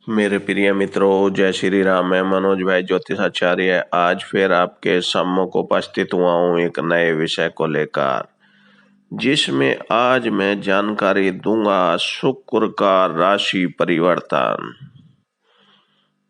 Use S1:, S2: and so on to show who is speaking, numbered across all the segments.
S1: मेरे प्रिय मित्रों, जय श्री राम। मैं मनोज भाई ज्योतिषाचार्य आज फिर आपके सम्मुख उपस्थित हुआ हूँ एक नए विषय को लेकर, जिसमें आज मैं जानकारी दूंगा शुक्र का राशि परिवर्तन,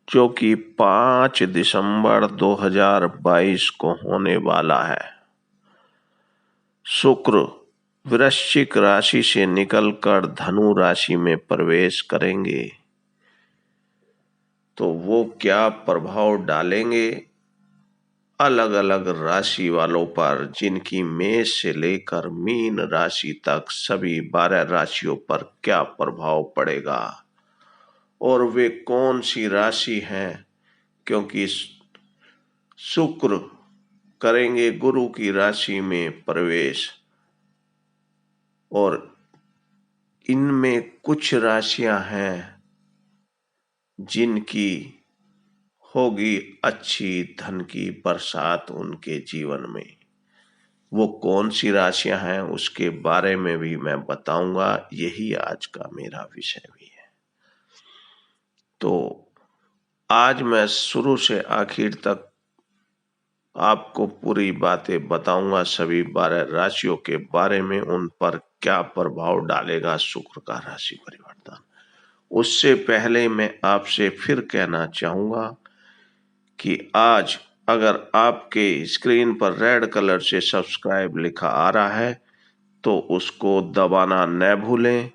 S1: जो कि 5 दिसंबर 2022 को होने वाला है। शुक्र वृश्चिक राशि से निकलकर धनु राशि में प्रवेश करेंगे, तो वो क्या प्रभाव डालेंगे अलग अलग राशि वालों पर, जिनकी मेष से लेकर मीन राशि तक सभी 12 राशियों पर क्या प्रभाव पड़ेगा और वे कौन सी राशि हैं, क्योंकि शुक्र करेंगे गुरु की राशि में प्रवेश और इनमें कुछ राशियां हैं जिनकी होगी अच्छी धन की बरसात उनके जीवन में। वो कौन सी राशियां हैं उसके बारे में भी मैं बताऊंगा, यही आज का मेरा विषय भी है। तो आज मैं शुरू से आखिर तक आपको पूरी बातें बताऊंगा, सभी 12 राशियों के बारे में, उन पर क्या प्रभाव डालेगा शुक्र का राशि परिवर्तन। उससे पहले मैं आपसे फिर कहना चाहूंगा कि आज अगर आपके स्क्रीन पर रेड कलर से सब्सक्राइब लिखा आ रहा है तो उसको दबाना न भूलें,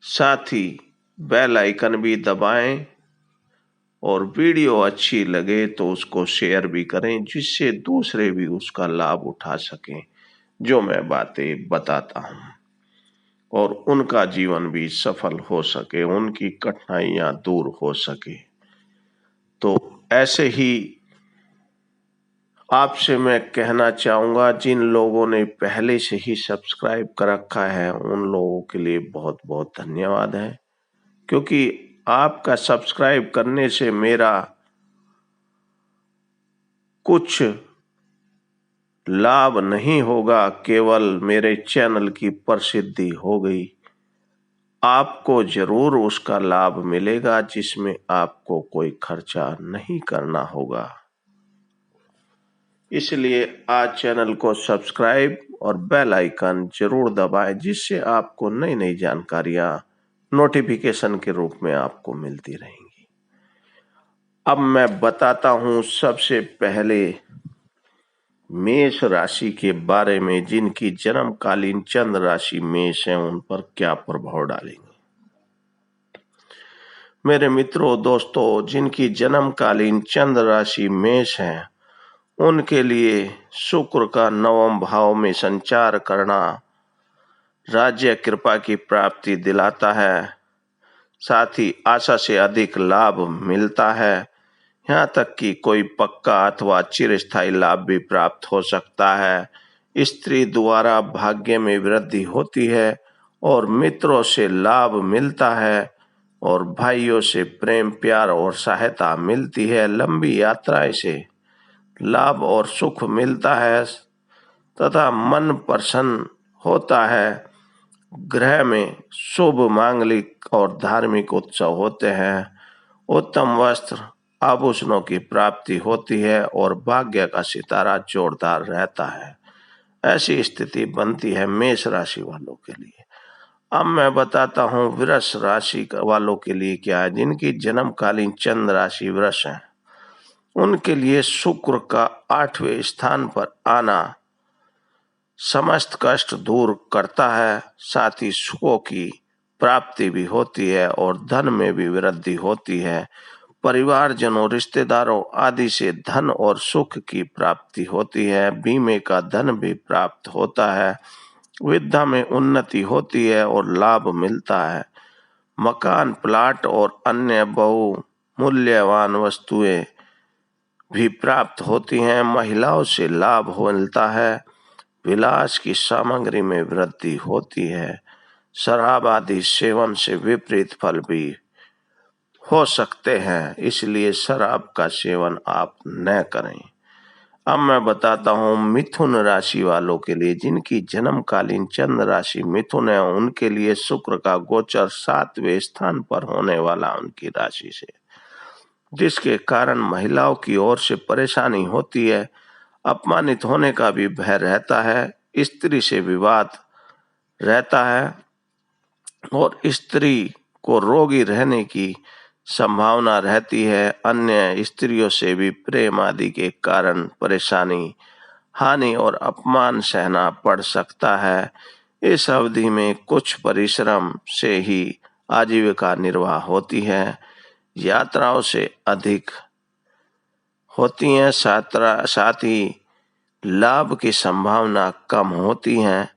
S1: साथ ही बेल आइकन भी दबाएं और वीडियो अच्छी लगे तो उसको शेयर भी करें, जिससे दूसरे भी उसका लाभ उठा सकें जो मैं बातें बताता हूं, और उनका जीवन भी सफल हो सके, उनकी कठिनाइयां दूर हो सके। तो ऐसे ही आपसे मैं कहना चाहूंगा, जिन लोगों ने पहले से ही सब्सक्राइब कर रखा है उन लोगों के लिए बहुत बहुत धन्यवाद है, क्योंकि आपका सब्सक्राइब करने से मेरा कुछ लाभ नहीं होगा, केवल मेरे चैनल की प्रसिद्धि हो गई। आपको जरूर उसका लाभ मिलेगा, जिसमें आपको कोई खर्चा नहीं करना होगा। इसलिए आज चैनल को सब्सक्राइब और बेल आइकन जरूर दबाएं, जिससे आपको नई नई जानकारियां नोटिफिकेशन के रूप में आपको मिलती रहेंगी। अब मैं बताता हूं सबसे पहले मेष राशि के बारे में, जिनकी जन्मकालीन चंद्र राशि मेष है उन पर क्या प्रभाव डालेंगे। मेरे मित्रों, दोस्तों, जिनकी जन्मकालीन चंद्र राशि मेष है उनके लिए शुक्र का 9वें भाव में संचार करना राज्य कृपा की प्राप्ति दिलाता है, साथ ही आशा से अधिक लाभ मिलता है। यहाँ तक कि कोई पक्का अथवा चिरस्थायी लाभ भी प्राप्त हो सकता है। स्त्री द्वारा भाग्य में वृद्धि होती है और मित्रों से लाभ मिलता है और भाइयों से प्रेम प्यार और सहायता मिलती है। लंबी यात्राएं से लाभ और सुख मिलता है तथा मन प्रसन्न होता है। गृह में शुभ मांगलिक और धार्मिक उत्सव होते हैं। उत्तम वस्त्र आभूषणों की प्राप्ति होती है और भाग्य का सितारा जोरदार रहता है। ऐसी स्थिति बनती है मेष राशि वालों के लिए। अब मैं बताता हूँ वृष राशि वालों के लिए क्या है। जिनकी जन्मकालीन चंद्र राशि वृष है उनके लिए शुक्र का 8वें स्थान पर आना समस्त कष्ट दूर करता है, साथ ही सुखों की प्राप्ति भी होती है और धन में भी वृद्धि होती है। परिवारजनों रिश्तेदारों आदि से धन और सुख की प्राप्ति होती है। बीमे का धन भी प्राप्त होता है। विद्या में उन्नति होती है और लाभ मिलता है। मकान प्लाट और अन्य बहुमूल्यवान वस्तुएं भी प्राप्त होती हैं। महिलाओं से लाभ मिलता है। विलास की सामग्री में वृद्धि होती है। शराब आदि सेवन से विपरीत फल भी हो सकते हैं, इसलिए शराब का सेवन आप न करें। अब मैं बताता हूँ मिथुन राशि वालों के लिए, जिनकी जन्मकालीन चंद्र राशि मिथुन है, उनके लिए शुक्र का गोचर 7वें स्थान पर होने वाला उनकी राशि से, जिसके कारण महिलाओं की ओर से परेशानी होती है, अपमानित होने का भी भय रहता है, स्त्री से विवाद रहता है और स्त्री को रोगी रहने की संभावना रहती है। अन्य स्त्रियों से भी प्रेम आदि के कारण परेशानी, हानि और अपमान सहना पड़ सकता है। इस अवधि में कुछ परिश्रम से ही आजीविका निर्वाह होती है, यात्राओं से अधिक होती हैं, साथ ही लाभ की संभावना कम होती है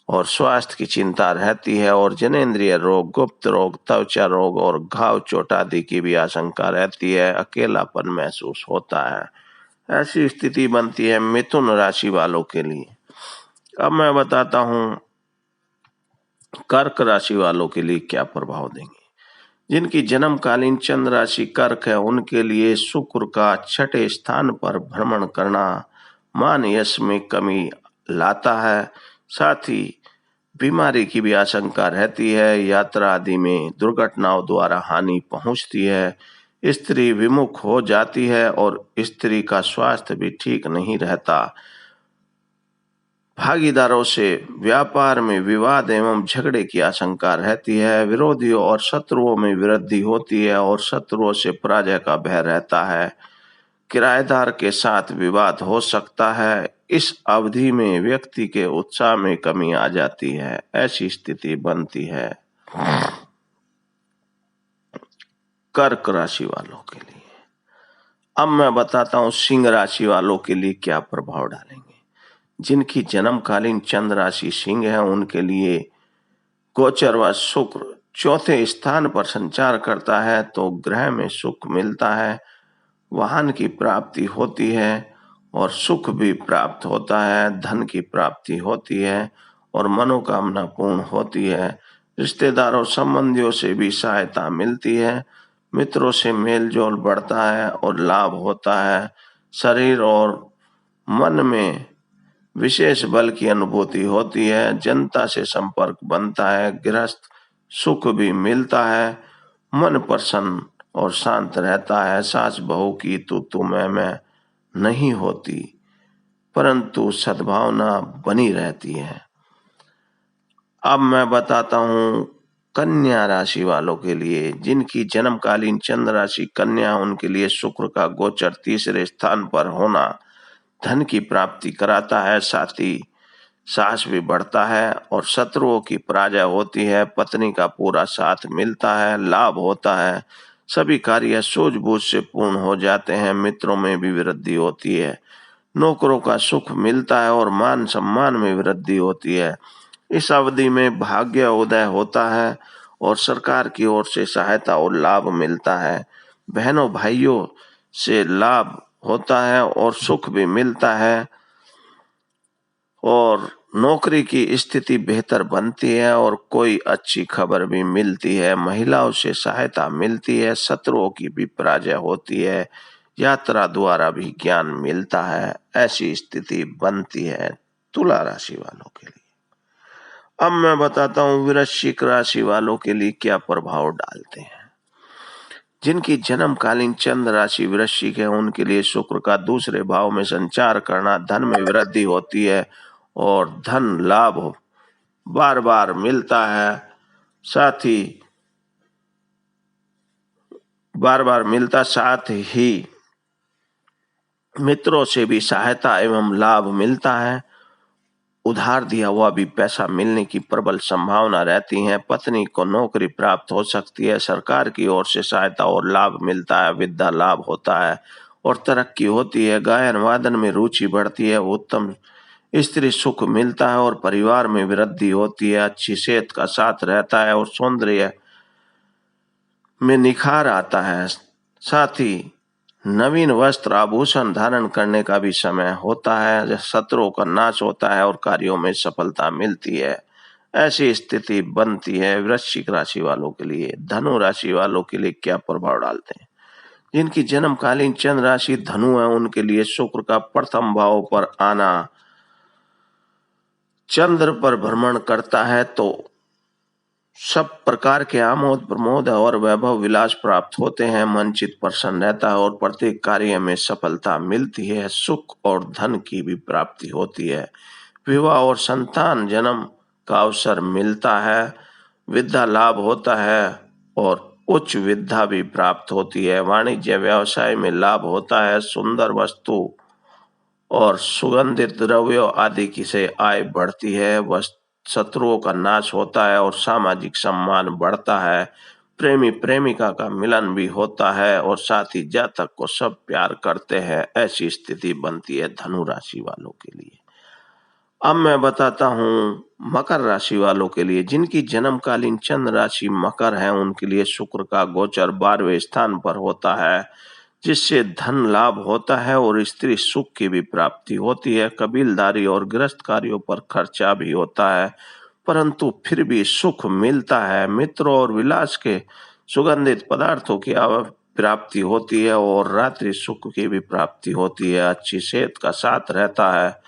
S1: और स्वास्थ्य की चिंता रहती है और जनेंद्रिय रोग, गुप्त रोग, त्वचा रोग और घाव चोट आदि की भी आशंका रहती है। अकेलापन महसूस होता है। ऐसी स्थिति बनती है मिथुन राशि वालों के लिए। अब मैं बताता हूँ कर्क राशि वालों के लिए क्या प्रभाव देंगे। जिनकी जन्मकालीन चंद्र राशि कर्क है, उनके लिए शुक्र का 6ठे स्थान पर भ्रमण करना मान यश में कमी लाता है। साथ ही बीमारी की भी आशंका रहती है, यात्रा आदि में दुर्घटनाओं द्वारा हानि पहुंचती है, स्त्री विमुख हो जाती है और स्त्री का स्वास्थ्य भी ठीक नहीं रहता। भागीदारों से व्यापार में विवाद एवं झगड़े की आशंका रहती है, विरोधियों और शत्रुओं में वृद्धि होती है और शत्रुओं से पराजय का भय रहता है। किराएदार के साथ विवाद हो सकता है। इस अवधि में व्यक्ति के उत्साह में कमी आ जाती है। ऐसी स्थिति बनती है कर्क राशि वालों के लिए। अब मैं बताता हूँ सिंह राशि वालों के लिए क्या प्रभाव डालेंगे। जिनकी जन्मकालीन चंद्र राशि सिंह है, उनके लिए गोचर व शुक्र 4थे स्थान पर संचार करता है तो ग्रह में सुख मिलता है, वाहन की प्राप्ति होती है और सुख भी प्राप्त होता है, धन की प्राप्ति होती है और मनोकामना पूर्ण होती है। रिश्तेदारों संबंधियों से भी सहायता मिलती है, मित्रों से मेल जोल बढ़ता है और लाभ होता है। शरीर और मन में विशेष बल की अनुभूति होती है, जनता से संपर्क बनता है, गृहस्थ सुख भी मिलता है, मन प्रसन्न और शांत रहता है। सास बहू की तू मैं नहीं होती, परंतु सद्भावना बनी रहती है। अब मैं बताता हूँ कन्या राशि वालों के लिए। जिनकी जन्मकालीन चंद्र राशि कन्या, उनके लिए शुक्र का गोचर 3रे स्थान पर होना धन की प्राप्ति कराता है, साथ ही साहस भी बढ़ता है और शत्रुओं की पराजय होती है। पत्नी का पूरा साथ मिलता है, लाभ होता है, सभी कार्य सूझबूझ से पूर्ण हो जाते हैं, मित्रों में भी वृद्धि होती है, नौकरों का सुख मिलता है और मान सम्मान में वृद्धि होती है। इस अवधि में भाग्य उदय होता है और सरकार की ओर से सहायता और लाभ मिलता है। बहनों भाइयों से लाभ होता है और सुख भी मिलता है और नौकरी की स्थिति बेहतर बनती है और कोई अच्छी खबर भी मिलती है। महिलाओं से सहायता मिलती है, शत्रुओं की भी पराजय होती है, यात्रा द्वारा भी ज्ञान मिलता है। ऐसी स्थिति बनती है तुला राशि वालों के लिए। अब मैं बताता हूँ वृश्चिक राशि वालों के लिए क्या प्रभाव डालते हैं। जिनकी जन्मकालीन चंद्र राशि वृश्चिक है, उनके लिए शुक्र का 2रे भाव में संचार करना धन में वृद्धि होती है और धन लाभ बार बार मिलता है, साथ ही मित्रों से भी सहायता एवं लाभ मिलता है। उधार दिया हुआ भी पैसा मिलने की प्रबल संभावना रहती है। पत्नी को नौकरी प्राप्त हो सकती है, सरकार की ओर से सहायता और लाभ मिलता है, विद्या लाभ होता है और तरक्की होती है। गायन वादन में रुचि बढ़ती है, उत्तम स्त्री सुख मिलता है और परिवार में वृद्धि होती है। अच्छी सेहत का साथ रहता है और सौंदर्य में निखार आता है। साथ ही नवीन वस्त्र आभूषण धारण करने का भी समय होता है। शत्रुओं का नाश होता है और कार्यों में सफलता मिलती है। ऐसी स्थिति बनती है वृश्चिक राशि वालों के लिए। धनु राशि वालों के लिए क्या प्रभाव डालते हैं। जिनकी जन्मकालीन चंद्र राशि धनु है उनके लिए शुक्र का प्रथम भाव पर आना, चंद्र पर भ्रमण करता है तो सब प्रकार के आमोद प्रमोद और वैभव विलास प्राप्त होते हैं। मन चित्त प्रसन्न रहता है और प्रत्येक कार्य में सफलता मिलती है। सुख और धन की भी प्राप्ति होती है। विवाह और संतान जन्म का अवसर मिलता है। विद्या लाभ होता है और उच्च विद्या भी प्राप्त होती है। वाणिज्य व्यवसाय में लाभ होता है। सुंदर वस्तु और सुगंधित द्रव्यों आदि की से आय बढ़ती है। शत्रुओं का नाश होता है और सामाजिक सम्मान बढ़ता है। प्रेमी प्रेमिका का मिलन भी होता है और साथ ही जातक को सब प्यार करते हैं। ऐसी स्थिति बनती है धनु राशि वालों के लिए। अब मैं बताता हूँ मकर राशि वालों के लिए। जिनकी जन्मकालीन चंद्र राशि मकर है उनके लिए शुक्र का गोचर 12वें स्थान पर होता है, जिससे धन लाभ होता है और स्त्री सुख की भी प्राप्ति होती है। कबीलदारी और गृहस्थ कार्यों पर खर्चा भी होता है, परंतु फिर भी सुख मिलता है। मित्रों और विलास के सुगंधित पदार्थों की प्राप्ति होती है और रात्रि सुख की भी प्राप्ति होती है। अच्छी सेहत का साथ रहता है।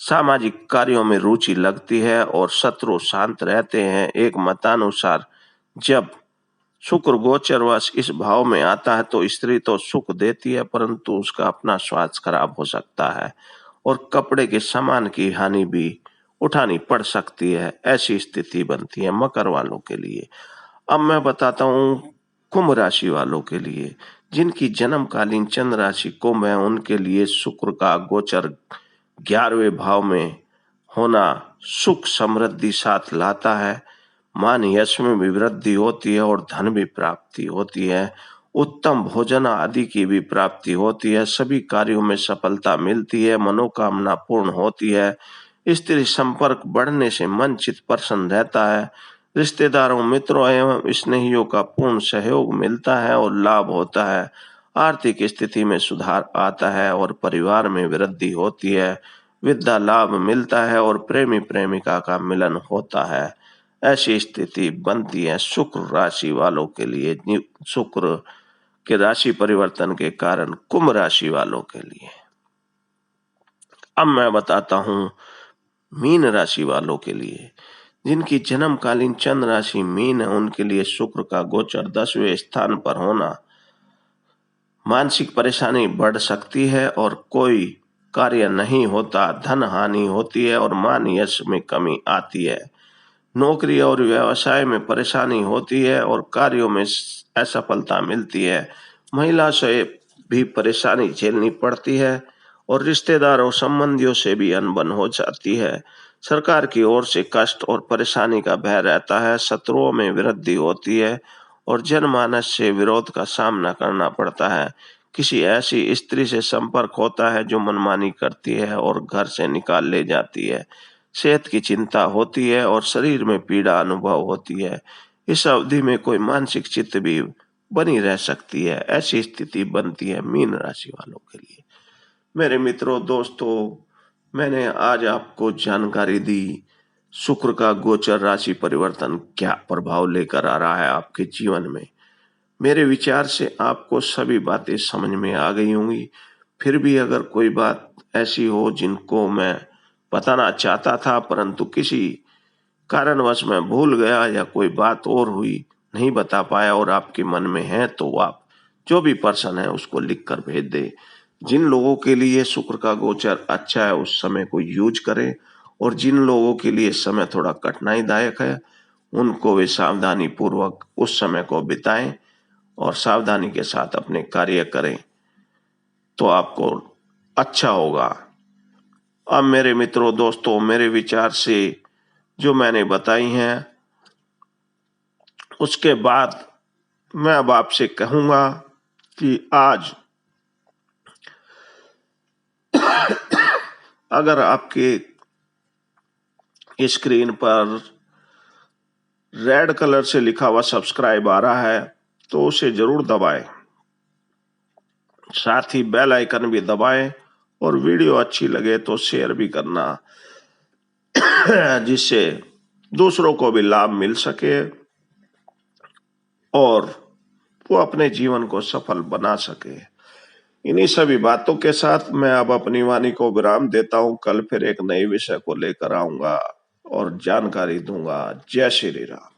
S1: सामाजिक कार्यों में रुचि लगती है और शत्रु शांत रहते हैं। एक मतानुसार जब शुक्र गोचरवश इस भाव में आता है तो स्त्री तो सुख देती है, परंतु उसका अपना स्वास्थ्य खराब हो सकता है और कपड़े के सामान की हानि भी उठानी पड़ सकती है। ऐसी स्थिति बनती है मकर वालों के लिए। अब मैं बताता हूँ कुंभ राशि वालों के लिए। जिनकी जन्मकालीन चंद्र राशि कुंभ है उनके लिए शुक्र का गोचर 11वें भाव में होना सुख समृद्धि साथ लाता है। मान यश में भी वृद्धि होती है और धन भी प्राप्ति होती है। उत्तम भोजन आदि की भी प्राप्ति होती है। सभी कार्यों में सफलता मिलती है। मनोकामना पूर्ण होती है। स्त्री संपर्क बढ़ने से मन चित्त प्रसन्न रहता है। रिश्तेदारों मित्रों एवं स्नेहियों का पूर्ण सहयोग मिलता है और लाभ होता है। आर्थिक स्थिति में सुधार आता है और परिवार में वृद्धि होती है। विद्या लाभ मिलता है और प्रेमी प्रेमिका का मिलन होता है। ऐसी स्थिति बनती है शुक्र राशि वालों के लिए। शुक्र के राशि परिवर्तन के कारण कुंभ राशि वालों के लिए। अब मैं बताता हूँ मीन राशि वालों के लिए। जिनकी जन्मकालीन चंद्र राशि मीन है उनके लिए शुक्र का गोचर 10वें स्थान पर होना मानसिक परेशानी बढ़ सकती है और कोई कार्य नहीं होता। धन हानि होती है और मान यश में कमी आती है। नौकरी और व्यवसाय में परेशानी होती है और कार्यों में असफलता मिलती है। महिला से भी परेशानी झेलनी पड़ती है और रिश्तेदारों संबंधियों से भी अनबन हो जाती है। सरकार की ओर से कष्ट और परेशानी का भय रहता है। शत्रुओं में वृद्धि होती है और जनमानस से विरोध का सामना करना पड़ता है। किसी ऐसी स्त्री से संपर्क होता है जो मनमानी करती है और घर से निकाल ले जाती है। सेहत की चिंता होती है और शरीर में पीड़ा अनुभव होती है। इस अवधि में कोई मानसिक चित्त भी बनी रह सकती है। ऐसी स्थिति बनती है मीन राशि वालों के लिए। मेरे मित्रों दोस्तों, मैंने आज आपको जानकारी दी शुक्र का गोचर राशि परिवर्तन क्या प्रभाव लेकर आ रहा है आपके जीवन में। मेरे विचार से आपको सभी बातें समझ में आ गई होंगी। फिर भी अगर कोई बात ऐसी हो जिनको मैं बताना चाहता था परंतु किसी कारणवश मैं भूल गया या कोई बात और हुई नहीं बता पाया और आपके मन में है तो आप जो भी पर्सन है उसको लिख कर भेज दे। जिन लोगों के लिए शुक्र का गोचर अच्छा है उस समय को यूज करें और जिन लोगों के लिए समय थोड़ा कठिनाईदायक है उनको वे सावधानी पूर्वक उस समय को बिताएं और सावधानी के साथ अपने कार्य करें तो आपको अच्छा होगा। अब मेरे मित्रों दोस्तों, मेरे विचार से जो मैंने बताई हैं उसके बाद मैं अब आपसे कहूंगा कि आज अगर आपके स्क्रीन पर रेड कलर से लिखा हुआ सब्सक्राइब आ रहा है तो उसे जरूर दबाएं। साथ ही बेल आइकन भी दबाएं और वीडियो अच्छी लगे तो शेयर भी करना जिससे दूसरों को भी लाभ मिल सके और वो अपने जीवन को सफल बना सके। इन्हीं सभी बातों के साथ मैं अब अपनी वाणी को विराम देता हूँ। कल फिर एक नए विषय को लेकर आऊंगा और जानकारी दूंगा। जय श्री राम।